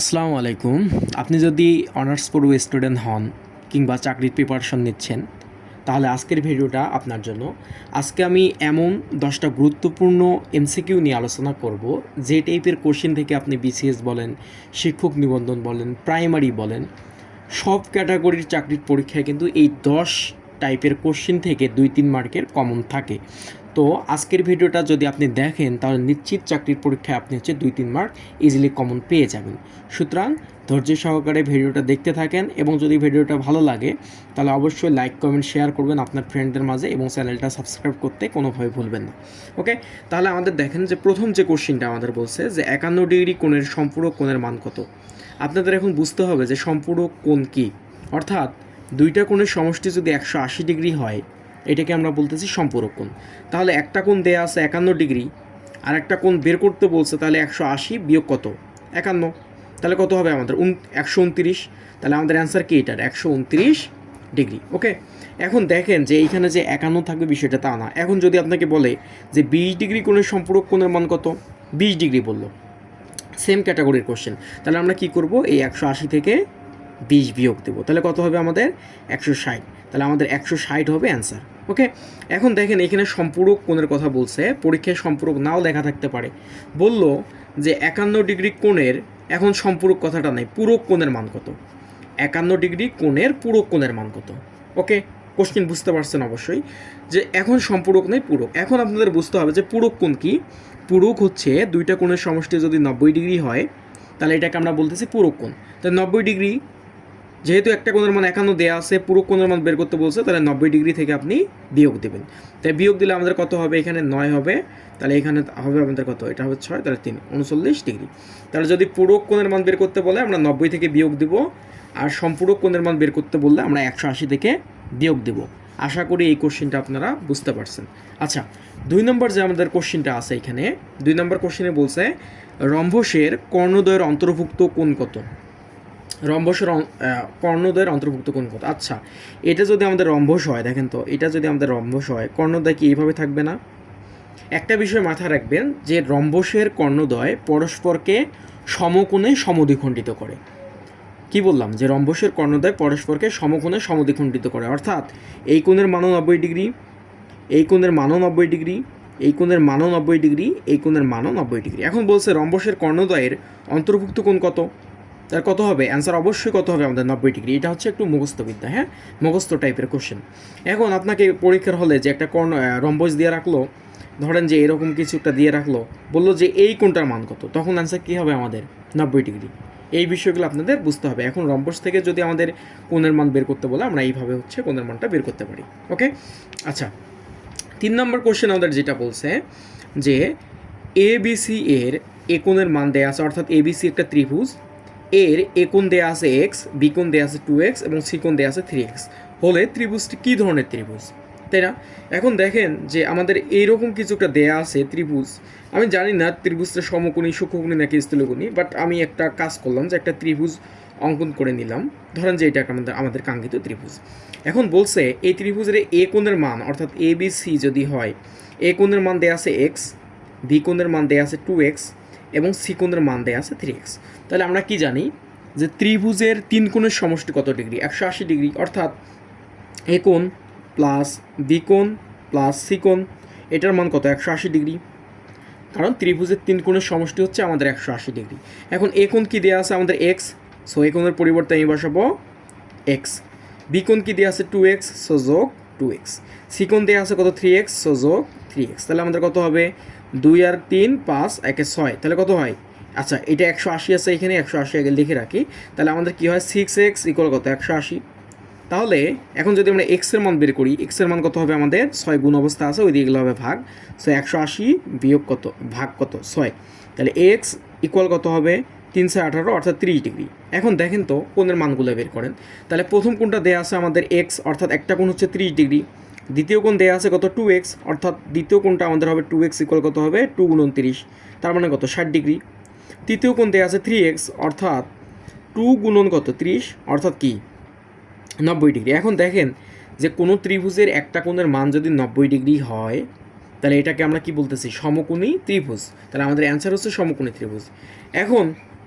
আসসালামু আলাইকুম। আপনি যদি অনার্স পড়ুয়া স্টুডেন্ট হন কিংবা চাকরির প্রিপারেশন নিচ্ছেন, তাহলে আজকের ভিডিওটা আপনার জন্য। আজকে আমি এমন 10টা গুরুত্বপূর্ণ এমসিকিউ নিয়ে আলোচনা করব, যে টাইপের কোশ্চেন থেকে আপনি বিসিএস বলেন, শিক্ষক নিবন্ধন বলেন, প্রাইমারি বলেন, সব ক্যাটাগরির চাকরির পরীক্ষায় কিন্তু এই 10 টাইপের কোশ্চেন থেকে 2-3 মার্কের কমন থাকে। তো আজকের ভিডিওটা যদি আপনি দেখেন, তাহলে নিশ্চিত চাকরির পরীক্ষায় আপনি 2-3 মার্ক ইজিলি কমন পেয়ে যাবেন। সুতরাং ধৈর্য সহকারে ভিডিওটা দেখতে থাকেন, এবং যদি ভিডিওটা ভালো লাগে তাহলে অবশ্যই লাইক কমেন্ট শেয়ার করবেন আপনার ফ্রেন্ডদের মাঝে, এবং চ্যানেলটা সাবস্ক্রাইব করতে কোনোভাবে ভুলবেন না। ওকে, তাহলে আমাদের দেখেন যে প্রথম যে কোশ্চেনটা আমাদের বলছে যে 51 ডিগ্রি কোণের সম্পূরক কোণের মান কত। আপনাদের এখন বুঝতে হবে যে সম্পূরক কোণ কী, অর্থাৎ দুইটা কোণের সমষ্টি যদি 180 ডিগ্রি হয়, এটাকে আমরা বলতেছি সম্পূরক কোণ। তাহলে একটা কোণ দেয়া আছে 51 ডিগ্রি, আর একটা কোণ বের করতে বলছে, তাহলে 180 বিয়োগ কত 51, তাহলে কত হবে আমাদের 129। তাহলে আমাদের অ্যান্সার কি এটার 129 ডিগ্রি। ওকে, এখন দেখেন যে এইখানে যে 51 থাকবে বিষয়টা তা না। এখন যদি আপনাকে বলে যে 20 ডিগ্রি কোণের সম্পূরক কোণের মান কত, 20 ডিগ্রি বললো, সেম ক্যাটাগরির কোশ্চেন, তাহলে আমরা কি করব, এই 180 থেকে 20 বিয়োগ দেবো, তাহলে কত হবে আমাদের 160। তাহলে আমাদের 160 হবে অ্যান্সার। ওকে, এখন দেখেন এখানে সম্পূরক কোণের কথা বলছে, পরীক্ষায় সম্পূরক নাও লেখা থাকতে পারে। বলল যে 51 ডিগ্রি কোণের, এখন সম্পূরক কথাটা নাই, পূরক কোণের মান কত, 51 ডিগ্রি কোণের পূরক কোণের মান কত। ওকে, কোশ্চেন বুঝতে পারছেন অবশ্যই, যে এখন সম্পূরক নেই পূরক। এখন আপনাদের বুঝতে হবে যে পূরক কোণ কি। পূরক হচ্ছে দুইটা কোণের সমষ্টি যদি 90 ডিগ্রি হয়, তাহলে এটাকে আমরা বলতেছি পূরক কোণ। তাহলে 90 ডিগ্রি, যেহেতু একটা কোণের মান 51 দেওয়া আছে, পূরক কোণের মান বের করতে বলছে, তাহলে 90 ডিগ্রি থেকে আপনি বিয়োগ দেবেন। তাই বিয়োগ দিলে আমাদের কত হবে, এখানে 9 হবে, তাহলে এখানে হবে আমাদের কত, এটা হবে 6, তাহলে 3, 39 ডিগ্রি। তাহলে যদি পূরক কোণের মান বের করতে বলে আমরা 90 থেকে বিয়োগ দেব, আর সম্পূরক কোণের মান বের করতে বললে আমরা 180 থেকে বিয়োগ দেব। আশা করি এই কোশ্চেনটা আপনারা বুঝতে পারছেন। আচ্ছা, 2 নম্বর যে আমাদের কোশ্চেনটা আছে, এখানে 2 নম্বর কোশ্চেনে বলছে রম্বসের কর্ণদ্বয়ের অন্তর্ভুক্ত কোণ কত। রম্বসের কর্ণদ্বয়ের অন্তর্ভুক্ত কোণ কত। আচ্ছা, এটা যদি আমাদের রম্বস হয়, দেখেন তো, এটা যদি আমাদের রম্বস হয়, কর্ণদ্বয় কি এইভাবে থাকবে না? একটা বিষয় মাথায় রাখবেন যে রম্বসের কর্ণদ্বয় পরস্পরকে সমকোণে সমদ্বিখণ্ডিত করে। কি বললাম, যে রম্বসের কর্ণদ্বয় পরস্পরকে সমকোণে সমদ্বিখণ্ডিত করে, অর্থাৎ এই কোণের মানও 90 ডিগ্রি, এই কোণের মানও 90 ডিগ্রি, এই কোণের মানও 90 ডিগ্রি, এই কোণের মানও 90 ডিগ্রি। এখন বলছে রম্বসের কর্ণদ্বয়ের অন্তর্ভুক্ত কোণ কত, তার কত হবে অ্যান্সার, অবশ্যই কত হবে আমাদের 90 ডিগ্রি। এটা হচ্ছে একটু মুখস্থবিদ্যা, হ্যাঁ, মুখস্থ টাইপের কোশ্চেন। এখন আপনাকে পরীক্ষার হলে যে একটা রম্বস দিয়ে রাখলো, ধরেন যে এরকম কিছু একটা দিয়ে রাখলো, বললো যে এই কোণটার মান কত, তখন অ্যান্সার কী হবে আমাদের 90 ডিগ্রি। এই বিষয়গুলো আপনাদের বুঝতে হবে। এখন রম্বস থেকে যদি আমাদের কোণের মান বের করতে বলে, আমরা এইভাবে হচ্ছে কোণের মানটা বের করতে পারি। ওকে, আচ্ছা, 3 নম্বর কোশ্চেন আমাদের যেটা বলছে যে এবিসি এর এ কোণের মান দেয়া আছে, অর্থাৎ এবিসি একটা ত্রিভুজ, এর এ কোণ দেয়া আছে এক্স, বি কোণ দেয়া আছে 2x এবং সি কোণ দেয়া আছে 3x হলে ত্রিভুজটি কী ধরনের ত্রিভুজ, তাই না? এখন দেখেন যে আমাদের এইরকম কিছু একটা দেয়া আছে ত্রিভুজ, আমি জানি না ত্রিভুজটা সমকোণী, সূক্ষ্মকোণী নাকি স্থূলকোণী, বাট আমি একটা কাজ করলাম যে একটা ত্রিভুজ অঙ্কন করে নিলাম, ধরেন যে এটা আমাদের কাঙ্ক্ষিত ত্রিভুজ। এখন বলছে এই ত্রিভুজের এ কোণের মান, অর্থাৎ এ বি সি যদি হয়, এ কোণের মান দেয়া আছে এক্স, বি কোণের মান দেয়া আছে 2x এবং সি কোণের মান দেয়া আছে 3x। তাহলে আমরা কি জানি যে ত্রিভুজের 3 কোণের সমষ্টি কত ডিগ্রি, 180 ডিগ্রি, অর্থাৎ এ কোণ প্লাস বি কোণ প্লাস সি কোণ, এটার মান কত 180 ডিগ্রি, কারণ ত্রিভুজের 3 কোণের সমষ্টি হচ্ছে আমাদের 180 ডিগ্রি। এখন এ কোণ কি দেওয়া আছে আমাদের এক্স, সো এ কোণের পরিবর্তে আমি বসাবো এক্স। বি কোণ কি দেওয়া আছে 2x, সো যোগ 2x। সি কোণ দেওয়া আছে কত 3x, সো যোগ 3x। তাহলে আমাদের কত হবে 2 আর 3 5 1 6, তাহলে কত হয়, আচ্ছা এটা 180 আছে, এখানে 180 আগে লিখে রাখি, তাহলে আমাদের কি হয় 6x ইকুয়াল কত 180। তাহলে এখন যদি আমরা এক্সের মান বের করি, এক্সের মান কত হবে আমাদের 6 গুণ অবস্থা আছে, ওই দিকগুলো হবে ভাগ, সো 180 বিয়োগ কত ভাগ কত 6, তাহলে এক্স ইকুয়াল কত হবে 318, অর্থাৎ 30 ডিগ্রি। এখন দেখেন তো কোণের মানগুলো বের করেন। তাহলে প্রথম কোণটা দেওয়া আছে আমাদের এক্স, অর্থাৎ একটা কোণ হচ্ছে 30 ডিগ্রি, দ্বিতীয় কোণ দেওয়া আছে কত 2x, অর্থাৎ দ্বিতীয় কোণটা আমাদের হবে 2x ইকুয়াল কত হবে 2 গুণ 29, তার মানে কত 60 ডিগ্রি। তৃতীয় কোণ দেওয়া আছে 3x, অর্থাৎ 2 গুণন কত 30, অর্থাৎ কি 90 ডিগ্রি। এখন দেখেন যে কোনো ত্রিভুজের একটা কোণের মান যদি 90 ডিগ্রি হয়, তাহলে এটাকে আমরা কি বলতেছি সমকোণী ত্রিভুজ, তাহলে আমাদের অ্যান্সার হচ্ছে সমকোণী ত্রিভুজ। এখন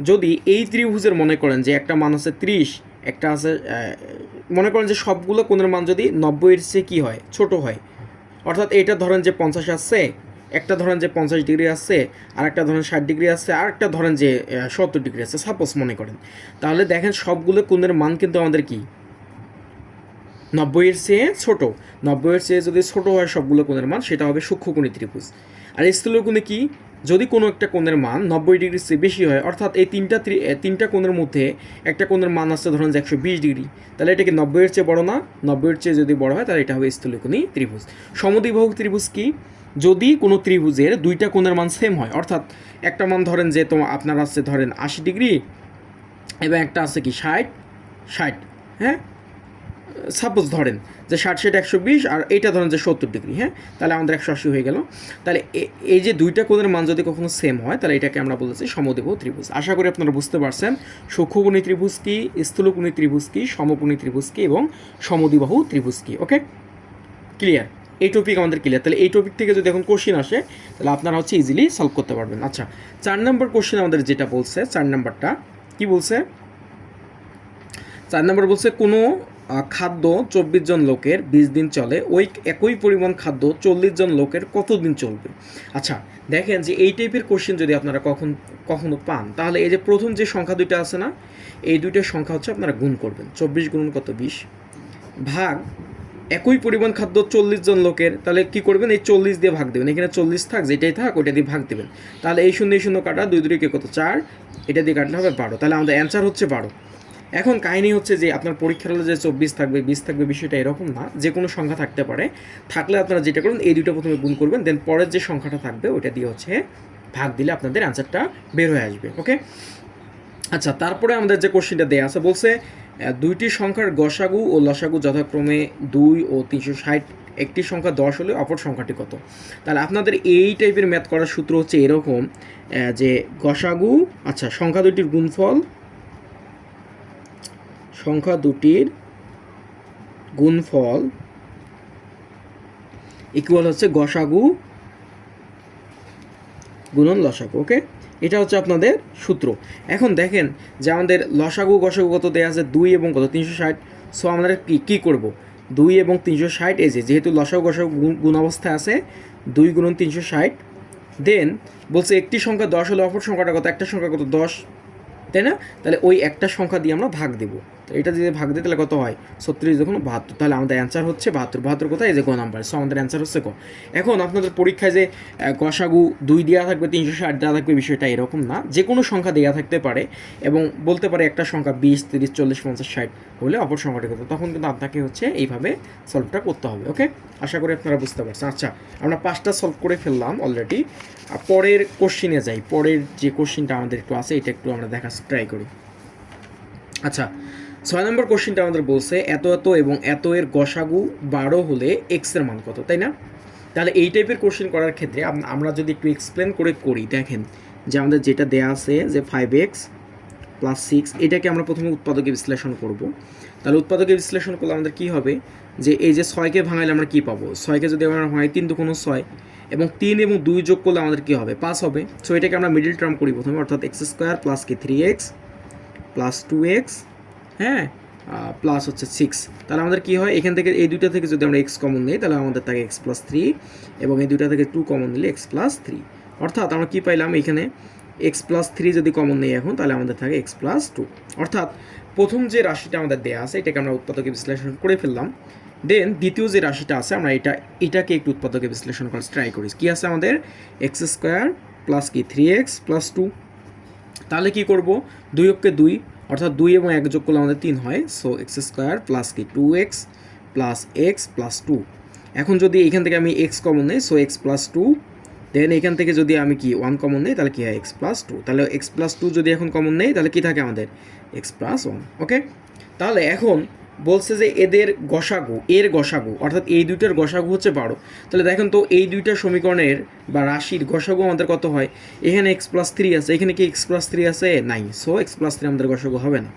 যদি এই ত্রিভুজের মনে করেন যে একটা মান আছে 30, একটা আছে মনে করেন যে সবগুলো কোণের মান যদি 90-এর চেয়ে কী হয়, ছোট হয়, অর্থাৎ এইটা ধরেন যে 50 আসছে, একটা ধরেন যে 50 ডিগ্রি আসছে, আর একটা ধরেন 60 ডিগ্রি আসছে, আর একটা ধরেন যে 70 ডিগ্রি আসছে, সাপোজ মনে করেন, তাহলে দেখেন সবগুলো কোণের মান কিন্তু আমাদের কি 90-এর চেয়ে ছোট। 90-এর চেয়ে যদি ছোট হয় সবগুলো কোণের মান, সেটা হবে সূক্ষ্মকোণী ত্রিভুজ। আর স্থূলকোণে কি, যদি কোনো একটা কোণের মান 90 ডিগ্রির চেয়ে বেশি হয়, অর্থাৎ এই তিনটা কোণের মধ্যে একটা কোণের মান আসছে ধরুন যে 120 ডিগ্রি, তাহলে এটা কি 90-এর চেয়ে বড় না? 90-এর চেয়ে যদি বড় হয় তাহলে এটা হবে স্থূলকোণী ত্রিভুজ। সমদ্বিবাহু ত্রিভুজ কি, যদি কোনো ত্রিভুজের দুইটা কোণের মান সেম হয়, অর্থাৎ একটা মান ধরেন যে আপনার আছে ধরেন 80 ডিগ্রি এবং একটা আছে কি 60, হ্যাঁ, সাপোজ ধরেন যে 60 120, আর এইটা ধরেন যে 70 ডিগ্রি, হ্যাঁ, তাহলে আমাদের 180 হয়ে গেল। তাহলে এই যে দুইটা কোণের মান যদি কখনো সেম হয়, তাহলে এটাকে আমরা বলেছি সমদ্বিবাহু ত্রিভুজ। আশা করি আপনারা বুঝতে পারছেন সূক্ষ্মকোণী ত্রিভুজ কি, স্থূলকোণী ত্রিভুজ কি, সমকোণী ত্রিভুজ কি এবং সমদ্বিবাহু ত্রিভুজ কি। ওকে, ক্লিয়ার? এই টপিক আমাদের ক্লিয়ার। তাহলে এই টপিক থেকে যদি এখন কোশ্চেন আসে তাহলে আপনারা হচ্ছে ইজিলি সলভ করতে পারবেন। আচ্ছা, 4 নম্বর কোশ্চেন আমাদের যেটা বলছে, 4 নম্বরটা কি বলছে? 4 নম্বর বলছে কোনো খাদ্য 24 জন লোকের 20 দিন চলে, ওই একই পরিমাণ খাদ্য 40 জন লোকের কতদিন চলবে? আচ্ছা, দেখেন যে এই টাইপের কোশ্চেন যদি আপনারা কখনো পান, তাহলে এই যে প্রথম যে সংখ্যা দুইটা আছে না, এই দুইটা সংখ্যা হচ্ছে আপনারা গুণ করবেন। 24 গুণন কত? 20, ভাগ একই পরিমাণ খাদ্য 40 জন লোকের, তাহলে কি করবেন? এই 40 দিয়ে ভাগ দেবেন, এখানে 40 থাক, যেটাই থাক ওইটা দিয়ে ভাগ দেবেন। তাহলে এই শূন্য কাটা, 2 2 কে কত? 4, এটা দিয়ে কাটলে হবে 12। তাহলে আমাদের অ্যান্সার হচ্ছে 12। এখন কাহিনী হচ্ছে যে আপনার পরীক্ষার হলে যে 24 থাকবে 20 থাকবে বিষয়টা এরকম না, যে কোনো সংখ্যা থাকতে পারে। থাকলে আপনারা যেটা করবেন, এই দুটো প্রথমে গুণ করবেন, দেন পরের যে সংখ্যাটা থাকবে ওইটা দিয়ে হচ্ছে ভাগ দিলে আপনাদের অ্যান্সারটা বের হয়ে আসবে। ওকে, আচ্ছা, তারপরে আমাদের যে কোশ্চেনটা দেওয়া আছে বলছে দুইটি সংখ্যার গসাগু ও লসাগু যথাক্রমে 2 ও 360, একটি সংখ্যা 10 হলে অপর সংখ্যাটি কত? তাহলে আপনাদের এই টাইপের ম্যাথ করার সূত্র হচ্ছে এরকম যে গসাগু, আচ্ছা, সংখ্যা দুটির গুণফল, সংখ্যা দুটির গুণফল ইকুয়াল হচ্ছে গসাগু গুণন লসাগু। ওকে, এটা হচ্ছে আপনাদের সূত্র। এখন দেখেন যে আমাদের লসাগু গসাগু কত দেওয়া আছে? 2 এবং কত? 360। সো আমাদের কী করব? 2 এবং 360, এই যেহেতু লসাগু গসাগু গুণ অবস্থায় আছে, 2 গুণন 360, দেন বলছে একটি সংখ্যা 10 হলে অপর সংখ্যাটা কত? একটা সংখ্যা কত? 10, তাই না? তাহলে ওই একটা সংখ্যা দিয়ে আমরা ভাগ দেবো। তো এটা যদি ভাগ দিই তাহলে কত হয়? 36 যখন 72, তাহলে আমাদের অ্যান্সার হচ্ছে 72। 72 কোথায়? এই যে গ নাম্বার। সো আমাদের অ্যান্সার হচ্ছে গ। এখন আপনাদের পরীক্ষায় যে গসাগু 2 দেওয়া থাকবে, 360 দেওয়া থাকবে, বিষয়টা এরকম না। যে কোনো সংখ্যা দেওয়া থাকতে পারে এবং বলতে পারে একটা সংখ্যা 20 30 40 50 60 হলে অপর সংখ্যাটি কত, তখন কিন্তু আপনাকে হচ্ছে এইভাবে সলভটা করতে হবে। ওকে, আশা করি আপনারা বুঝতে পারছেন। আচ্ছা, আমরা 5টা সলভ করে ফেললাম অলরেডি। পরের কোশ্চিনে যাই। পরের যে কোশ্চিনটা আমাদের একটু আছে, এটা একটু আমরা দেখার ট্রাই করি। আচ্ছা, 6 নম্বর কোশ্চিনটা আমাদের বলছে এত এত এবং এত এর গসাগু 12 হলে এক্সের মান কত, তাই না? তাহলে এই টাইপের কোশ্চেন করার ক্ষেত্রে আমরা যদি একটু এক্সপ্লেন করে করি, দেখেন যে আমাদের যেটা দেয়া আছে যে 5x + 6, এটাকে আমরা প্রথমে উৎপাদকে বিশ্লেষণ করব। তাহলে উৎপাদকে বিশ্লেষণ করলে আমাদের কী হবে, যে এই যে 6কে ভাঙাইলে আমরা কী পাবো? 6কে যদি আমরা হয় 3 2 6, এবং 3 এবং 2 যোগ করলে আমাদের কী হবে? 5 হবে। সো এটাকে আমরা মিডল টার্ম করি প্রথমে, অর্থাৎ x² + কি 3x + 2x, হ্যাঁ, প্লাস হচ্ছে 6। তাহলে আমাদের কী হয়? এখান থেকে এই দুইটা থেকে যদি আমরা x কমন নিই তাহলে আমাদের থাকে x + 3, এবং এই দুইটা থেকে 2 কমন নিলে x + 3। অর্থাৎ আমরা কী পাইলাম? এখানে x + 3 যদি কমন নিই এখন, তাহলে আমাদের থাকে x + 2। অর্থাৎ প্রথম যে রাশিটা আমাদের দেওয়া আছে এটাকে আমরা উৎপাদকে বিশ্লেষণ করে ফেললাম। দেন দ্বিতীয় যে রাশিটা আছে আমরা এটাকে একটু উৎপাদকে বিশ্লেষণ করার ট্রাই করি। কী আছে আমাদের? x² + কি 3x + 2। তাহলে কী করব? 2 কে 2, অর্থাৎ 2 এবং 1 যোগ করলে আমাদের 3 হয়। সো x² + কি 2x + x + 2। এখন যদি এখান থেকে আমি x কমন নিই, সো x + 2, দেন এখান থেকে যদি আমি কি 1 কমন নিই তাহলে কী হয়? x + 2। তাহলে x + 2 যদি এখন কমন নেই তাহলে কী থাকে আমাদের? x + 1। ওকে, তাহলে এখন বলছে যে এদের গসাগু, এর গসাগু, অর্থাৎ এই দুইটার গসাগু হচ্ছে 12। তাহলে দেখেন তো এই দুইটা সমীকরণের বা রাশির গসাগু আমাদের কত হয়? এখানে x + 3 আছে, এখানে কি x + 3 আছে? নাই। সো x + 3 আমাদের গসাগু হবে না।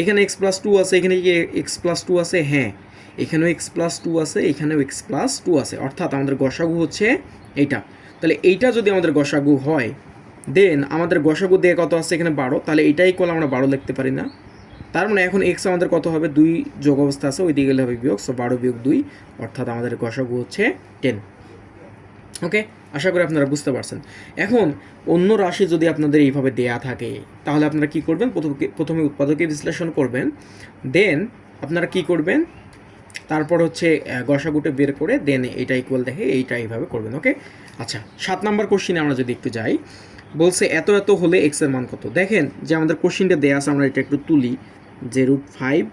এখানে x + 2 আছে, এখানে কি x + 2 আছে? হ্যাঁ, এখানেও x + 2 আছে, এখানেও x + 2 আছে, অর্থাৎ আমাদের গসাগু হচ্ছে এইটা। তাহলে এইটা যদি আমাদের গসাগু হয়, দেন আমাদের গসাগু দিয়ে কত আছে এখানে 12, তাহলে এটাই ইকুয়াল আমরা 12 লিখতে পারি না। তার মানে এখন এক্স আমাদের কত হবে, 2 যোগ অবস্থা আছে, ওই দিকে গেলে হবে বিয়োগ, সো 12 বিয়োগ 2 অর্থাৎ আমাদের গসাগু হচ্ছে 10। ওকে, আশা করি আপনারা বুঝতে পারছেন। এখন অন্য রাশি যদি আপনাদের এইভাবে দেয়া থাকে তাহলে আপনারা কি করবেন, প্রথমে উৎপাদকে বিশ্লেষণ করবেন, দেন আপনারা কি করবেন, তারপর হচ্ছে গসাগুটা বের করে দেন এটা ইকুয়াল দেখে এইটা এইভাবে করবেন। ওকে, আচ্ছা 7 নাম্বার কোশ্চিনে আমরা যদি একটু যাই, বলছে এত এত হলে এক্স এর মান কত। দেখেন যে আমাদের কোশ্চিনটা দেয়া আছে, আমরা এটা একটু তুলি, যে √5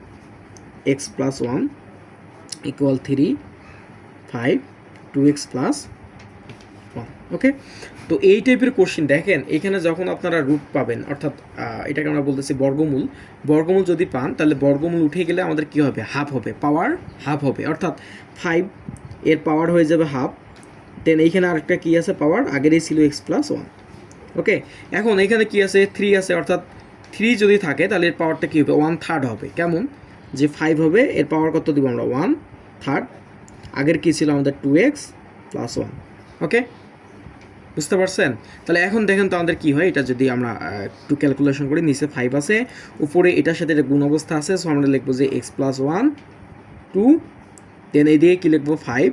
x + 1 = 3 5 2x + 1। ওকে, তো এই টাইপের কোশ্চিন দেখেন এখানে যখন আপনারা রুট পাবেন, অর্থাৎ এটাকে আমরা বলতেছি বর্গমূল, বর্গমূল যদি পান তাহলে বর্গমূল উঠে গেলে আমাদের কি হবে, হাফ হবে, পাওয়ার হাফ হবে, অর্থাৎ 5 এর পাওয়ার হয়ে যাবে হাফ। দেন এইখানে আরেকটা কি আছে, পাওয়ার আগেরই ছিল x + 1। ওকে, এখন এখানে কি আছে, 3 আছে, অর্থাৎ 3 যদি থাকে তাহলে এর পাওয়ারটা কী হবে, 1/3 হবে। কেমন, যে 5 হবে এর পাওয়ার কত দিব আমরা, 1/3। আগের কী ছিল আমাদের 2x + 1। ওকে, বুঝতে পারছেন। তাহলে এখন দেখেন তো আমাদের কী হয়, এটা যদি আমরা একটু ক্যালকুলেশন করি, নিচে 5 আছে, উপরে এটার সাথে এটা গুণ অবস্থা আছে, সো আমরা লিখবো যে x + 1 2, দেন এই দিকে কী লিখবো 5,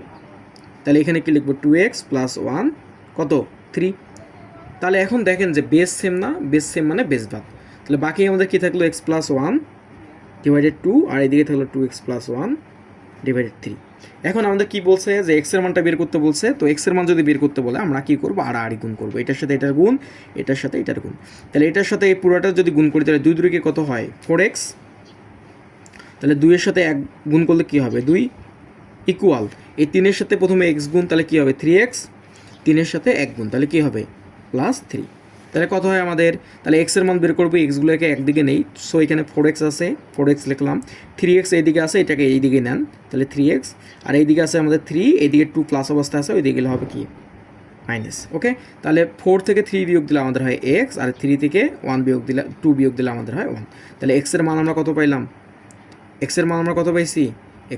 তাহলে এখানে কী লিখবো 2x + 1 কত 3। তাহলে এখন দেখেন যে বেস সেম না, বেস সেম মানে বেস বাদ, তাহলে বাকি আমাদের কী থাকলো x + 1 / 2, আর এদিকে থাকলো 2x + 1 / 3। এখন আমাদের কি বলছে যে x এর মানটা বের করতে বলছে, তো x এর মান যদি বের করতে বলে আমরা কি করব, আড়াআড়ি গুণ করব, এটার সাথে এটার গুণ, এটার সাথে এটার গুণ। তাহলে এটার সাথে এই পুরোটা যদি গুণ করি তাহলে 2 × 2 কত হয় 4x, তাহলে 2 এর সাথে 1 গুণ করলে কি হবে 2 ইকুয়াল, এই 3 এর সাথে প্রথমে x গুণ তাহলে কি হবে 3x, 3 এর সাথে 1 গুণ তাহলে কি হবে +3। তাহলে কত হয় আমাদের, তাহলে x এর মান বের করবো, এক্সগুলোকে একদিকে নেই, সো এখানে 4x আছে, 4x লিখলাম, 3x এইদিকে আছে, এটাকে এইদিকে নেন, তাহলে 3x, আর এইদিকে আছে আমাদের 3, এইদিকে 2 প্লাস অবস্থা আছে, ওইদিকে গেলে হবে কি মাইনাস। ওকে, তাহলে 4 থেকে 3 বিয়োগ দিলে আমাদের হয় x, আর 3 থেকে 1 বিয়োগ দিলে 2 বিয়োগ দিলে আমাদের হয় 1। তাহলে x এর মান আমরা কত পাইলাম, x এর মান আমরা কত পাইছি,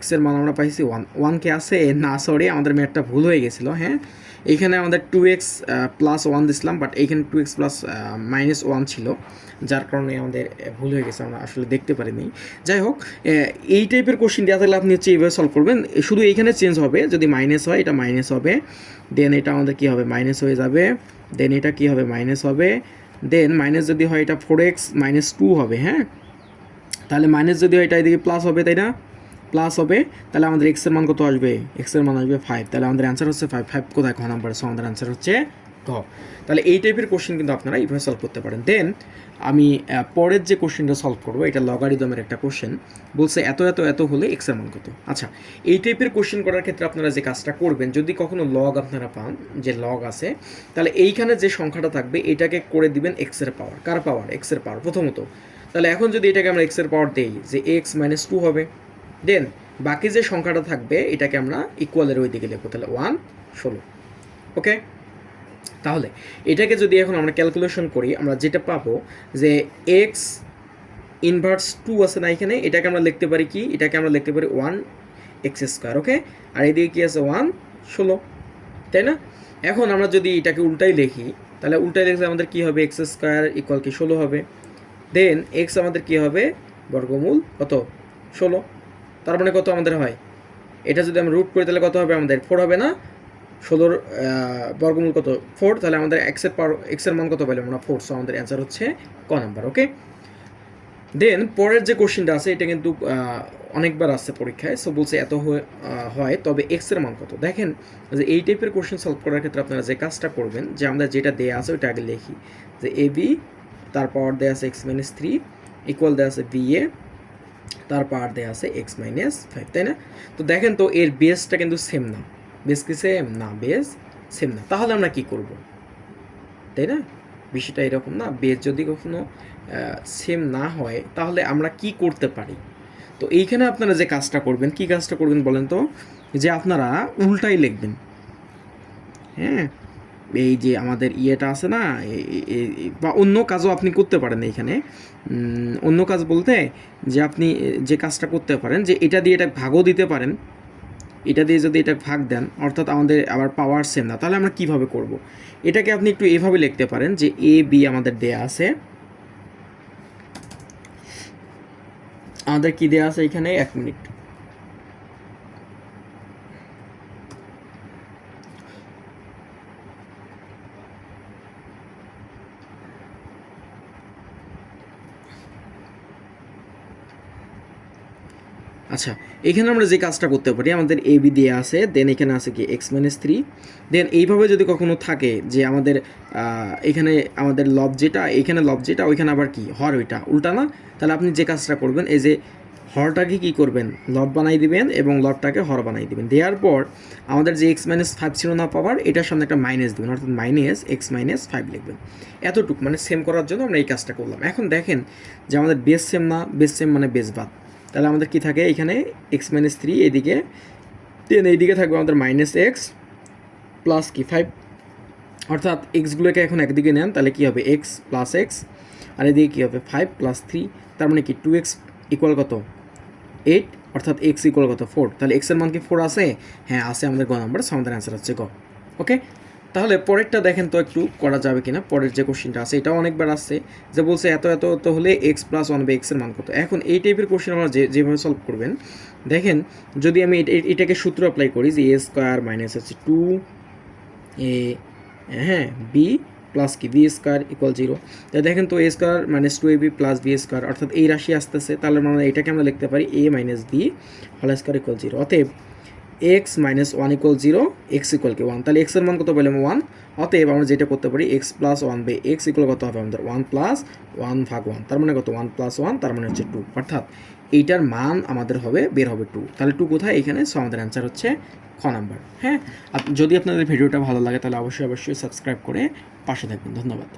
x এর মান আমরা পাইছি 1। 1 কে আছে না, সরি আমাদের ম্যাথটা ভুল হয়ে গেছিলো। হ্যাঁ, এইখানে আমাদের 2x + 1 দিছিলাম, বাট এইখানে 2x + -1 ছিল, যার কারণে আমাদের ভুল হয়ে গেছে, আমরা আসলে দেখতে পারিনি। যাই হোক, এই টাইপের কোশ্চিন দেওয়া থাকলে আপনি হচ্ছে এইভাবে সলভ করবেন, শুধু এইখানে চেঞ্জ হবে, যদি মাইনাস হয় এটা মাইনাস হবে, দেন এটা আমাদের কী হবে মাইনাস হয়ে যাবে, দেন এটা কী হবে মাইনাস হবে, দেন মাইনাস যদি হয় এটা 4x - 2 হবে। হ্যাঁ, তাহলে মাইনাস যদি হয় এটা এদিকে প্লাস হবে, তাই না, প্লাস হবে, তাহলে আমাদের x এর মান কত আসবে, x এর মান আসবে 5, তাহলে আমাদের অ্যান্সার হচ্ছে 5। 5 কোথায়, খ নাম্বারে, সো আমাদের অ্যান্সার হচ্ছে গ। তাহলে এই টাইপের কোশ্চেন কিন্তু আপনারা এইভাবে সলভ করতে পারেন। দেন আমি পরের যে কোশ্চেনটা সলভ করবো, এটা লগারিদমের একটা কোশ্চেন, বলছে এত এত এত হলে x এর মান কত। আচ্ছা, এই টাইপের কোশ্চেন করার ক্ষেত্রে আপনারা যে কাজটা করবেন, যদি কখনো লগ আপনারা পান, যে লগ আছে, তাহলে এইখানে যে সংখ্যাটা থাকবে এটাকে করে দিবেন x এর পাওয়ার। কার পাওয়ার, x এর পাওয়ার প্রথমত। তাহলে এখন যদি এটাকে আমরা x এর পাওয়ার দেই, যে x - 2 হবে, দেন বাকি যে সংখ্যাটা থাকবে এটাকে আমরা ইকুয়ালের ওই দিকে লিখবো, তাহলে 1 16। ওকে, তাহলে এটাকে যদি এখন আমরা ক্যালকুলেশন করি, আমরা যেটা পাবো যে x ইনভার্স 2 আছে না এখানে, এটাকে আমরা লিখতে পারি কি, এটাকে আমরা লিখতে পারি 1x²। ওকে, আর এদিকে কি আছে 1 16, তাই না। এখন আমরা যদি এটাকে উল্টাই লিখি, তাহলে উল্টাই লিখলে আমাদের কি হবে, x² = কি 16 হবে, দেন x আমাদের কি হবে বর্গমূল কত 16, তার মানে কত আমাদের হয়, এটা যদি আমরা রুট করি তাহলে কত হবে আমাদের 4 হবে না, 16 বর্গমূল কত 4, তাহলে আমাদের x এর মান কত পাইলাম আমরা 4, সো আমাদের অ্যান্সার হচ্ছে ক নাম্বার। ওকে, দেন পরের যে কোশ্চেনটা আছে এটা কিন্তু অনেকবার আসছে পরীক্ষায়, সো বলছে এত হয় তবে x এর মান কত। দেখেন যে এই টাইপের কোশ্চেন সলভ করার ক্ষেত্রে আপনারা যে কাজটা করবেন, যে আমরা যেটা দেয়া আছে ওইটা আগে লিখি, যে ab, তার পাওয়ার দেয়া আছে x - 3 ইকুয়াল দেয়া আছে ba, তার পাওয়ার দেয়া আছে x - 5, তাই না। তো দেখেন তো এর বেসটা কিন্তু সেম না, বেস কি সেম না, বেস সেম না, তাহলে আমরা কি করব, তাই না, বিষয়টা এরকম না। বেস যদি কখনো সেম না হয় তাহলে আমরা কি করতে পারি। তো এইখানে আপনারা যে কাজটা করবেন, কি কাজটা করবেন বলেন তো, যে আপনারা উল্টাই লিখবেন। হ্যাঁ, এই যে আমাদের ইয়েটা আছে না, বা অন্য কাজও আপনি করতে পারেন এইখানে। অন্য কাজ বলতে যে আপনি যে কাজটা করতে পারেন, যে এটা দিয়ে এটা ভাগও দিতে পারেন, এটা দিয়ে যদি এটা ভাগ দেন, অর্থাৎ আমাদের আবার পাওয়ার সেম না, তাহলে আমরা কিভাবে করব? এটাকে আপনি একটু এভাবে লিখতে পারেন যে এ বি আমাদের দেয়া আছে, আমাদের কি দেয়া আছে এখানে, 1 মিনিট। আচ্ছা, এখানে আমরা যে কাজটা করতে পারি, আমাদের এ বি দেওয়া আছে, দেন এখানে আছে কি x-3, দেন এইভাবে যদি কখনো থাকে যে আমাদের এখানে আমাদের লব যেটা, এখানে লব যেটা, ওইখানে আবার কি হর, ওইটা উল্টা না, তাহলে আপনি যে কাজটা করবেন, এই যে হরটাকে কি করবেন, লব বানাই দিবেন এবং লবটাকে হর বানাই দিবেন। দেওয়ার পর আমাদের যে x-5 ছিল না পাওয়ার, এটার সামনে একটা মাইনাস দেবেন, অর্থাৎ -x-5 লিখবেন। এতটুকু মানে সেম করার জন্য আমরা এই কাজটা করলাম। এখন দেখেন যে আমাদের বেস সেম না, বেস সেম মানে বেস বাদ, তাহলে আমাদের কি থাকে এখানে x-3 এইদিকে, দেন এইদিকে থাকবে আমাদের -x প্লাস কি 5, অর্থাৎ এক্সগুলোকে এখন একদিকে নেন, তাহলে কী হবে x প্লাস এক্স, আর এদিকে কী হবে 5 প্লাস 3, তার মানে কি 2x ইকুয়াল কত 8, অর্থাৎ x ইকুয়াল কত 4, তাহলে x এর মান কি 4 আছে? হ্যাঁ আছে, আমাদের গ নাম্বার, আমাদের অ্যান্সার হচ্ছে গ। ওকে, তাহলে পরেরটা দেখেন তো একটু করা যাবে কিনা। পরের যে কোশ্চেনটা আছে এটাও অনেকবার আসছে, যে বলছে এত এত তো হলে এক্স প্লাস 1 বাই এক্সের মান কত। এখন এই টাইপের কোশ্চেন আমরা যেভাবে সলভ করবেন, দেখেন যদি আমি এটাকে সূত্র অ্যাপ্লাই করি যে এ স্কোয়ার মাইনাস হচ্ছে 2 এ হ্যাঁ বি প্লাস কি বি স্কোয়ার ইকুয়াল 0, তাই দেখেন তো A square minus 2ab plus B square, অর্থাৎ এই রাশি আসতেছে, তাহলে আমরা এটাকে আমরা লিখতে পারি a minus B whole square equal 0। অতএব x minus 1 equal 0, x equal কি 1, তাহলে x এর মান কত পেলাম 1। অতএব আমরা যেটা করতে পারি x plus 1 by x equal কত হবে আমাদের 1 প্লাস 1 ভাগ 1, তার মানে কত 1 প্লাস 1, তার মানে হচ্ছে 2, অর্থাৎ এইটার মান আমাদের হবে বের হবে 2। তাহলে 2 কোথায় এখানে, সো আমাদের অ্যান্সার হচ্ছে খ নাম্বার। হ্যাঁ, যদি আপনাদের ভিডিওটা ভালো লাগে তাহলে অবশ্যই সাবস্ক্রাইব করে পাশে থাকবেন। ধন্যবাদ।